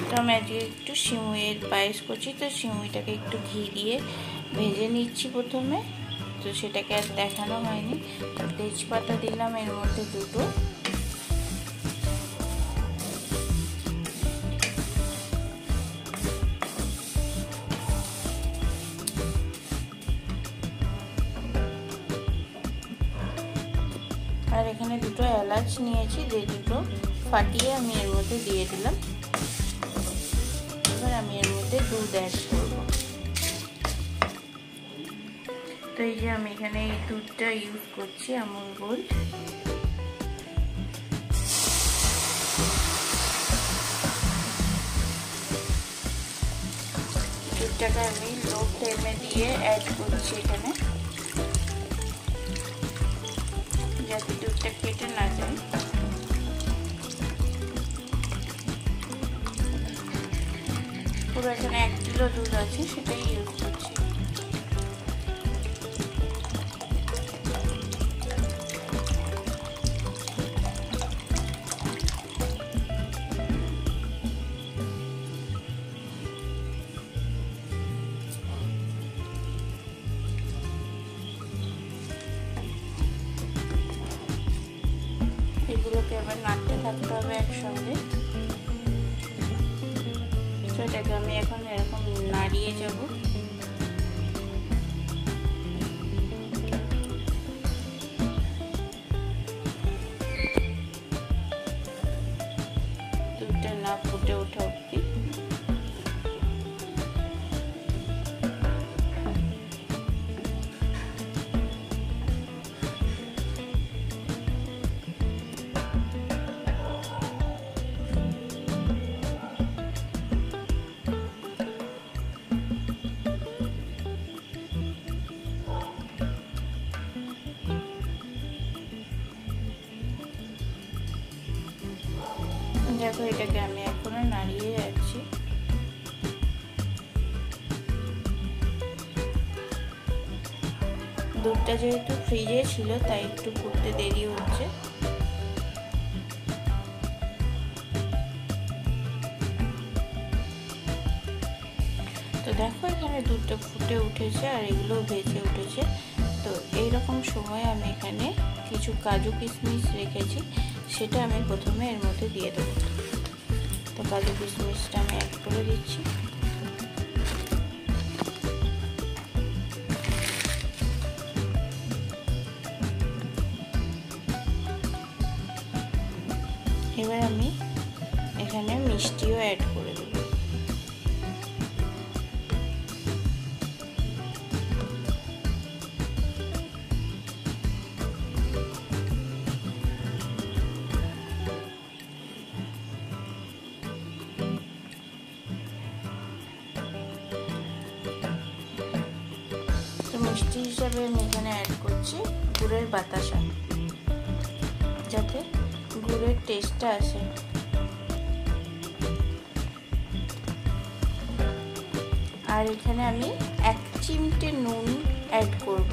তো আমি আজকে একটু সিমুইয়ের পায়েস করছি। তো সিমুইটাকে একটু ঘি দিয়ে ভেজে নিচ্ছি প্রথমে, তো সেটাকে আর দেখানো হয়নি। তো তেজপাতা দিলাম এর মধ্যে দুটো, আর এখানে দুটো এলাচ নিয়েছি, যে দুটো ফাটিয়ে আমি এর মধ্যে দিয়ে দিলাম। এবার আমি এর মধ্যে দুধ অ্যাড করবো। তো এই যে আমি এখানে এই দুধটা ইউজ করছি, আমুল গোল্ড। দুধটাকে আমি লো ফ্লেমে দিয়ে অ্যাড করছি এখানে, যাতে দুধটা কেটে না যায়। পুরো এখানে 1 কিলো দুধ আছে, সেটাই ইউজ করছি। এগুলোকে এবার নাড়তে থাকতে হবে একসঙ্গে। তো এটাকে আমি এখন এরকম নাড়িয়ে যাব। দুধটা না ফুটে ওঠা অবধি। দেখো এটাকে আমি এখনো নাড়িয়ে যাচ্ছি। দুধটা যেহেতু ফ্রিজে ছিল তাই একটু ফুটতে দেরি হচ্ছে। তো দেখো এখানে দুধটা ফুটে উঠেছে আর এগুলো ভেজে উঠেছে। তো এইরকম সময় আমি এখানে কিছু কাজু কিশমিশ রেখেছি, সেটা আমি প্রথমে এর মধ্যে দিয়ে দেবো। তো কাজু কিশমিশটা আমি অ্যাড করে দিচ্ছি। এবার আমি এখানে মিষ্টিও অ্যাড করে দেব। মিষ্টি হিসাবে আমি এখানে অ্যাড করছি গুড়ের বাতাসা, যাতে গুড়ের টেস্টটা আসে। আর এখানে আমি 1 চিমটে নুন অ্যাড করব।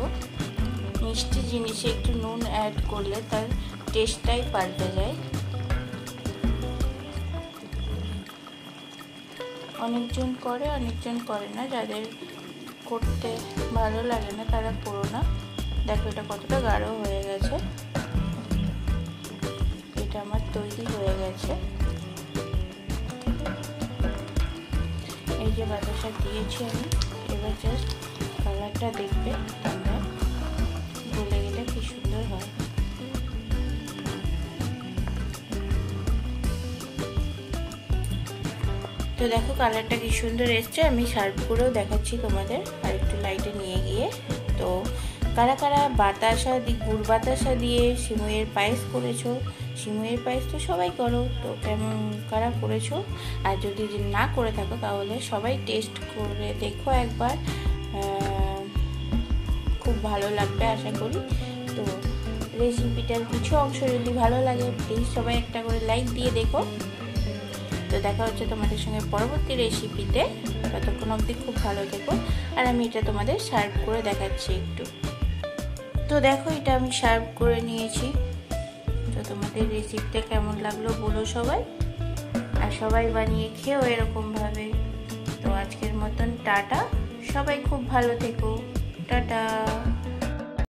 মিষ্টি জিনিসে একটু নুন অ্যাড করলে তার টেস্টটাই পাল্টে যায়। অনেকজন করে, অনেকজন করে না। যাদের করতে ভালো লাগে না তারা করো না। দেখো এটা কতটা গাঢ় হয়ে গেছে। এটা আমার তৈরি হয়ে গেছে। এই যে বাতাসা দিয়েছি আমি, এবার জাস্ট কালারটা দেখবে তোমরা, গলে গেলে কি সুন্দর হয়। তো দেখো কালারটা কি সুন্দর এসছে। আমি সার্ভ করেও দেখাচ্ছি তোমাদের আর একটু লাইটে নিয়ে গিয়ে। তো কারা কারা বাতাসা গুড় বাতাসা দিয়ে সিমুইয়ের পায়েস করেছো? সিমুইয়ের পায়েস তো সবাই করো, তো কেমন কারা করেছো? আর যদি না করে থাকো তাহলে সবাই টেস্ট করে দেখো একবার, খুব ভালো লাগবে আশা করি। তো রেসিপিটার কিছু অংশ যদি ভালো লাগে প্লিজ সবাই একটা করে লাইক দিয়ে দেখো। তো দেখা হচ্ছে তোমাদের সঙ্গে পরবর্তী রেসিপিতে। ততক্ষণ অবধি খুব ভালো থেকো। আর আমি এটা তোমাদের সার্ভ করে দেখাচ্ছি একটু। তো দেখো এটা আমি সার্ভ করে নিয়েছি। তো তোমাদের রেসিপিটা কেমন লাগলো বলো সবাই। আর সবাই বানিয়ে খেও এরকমভাবে। তো আজকের মতন টাটা, সবাই খুব ভালো থেকো, টাটা।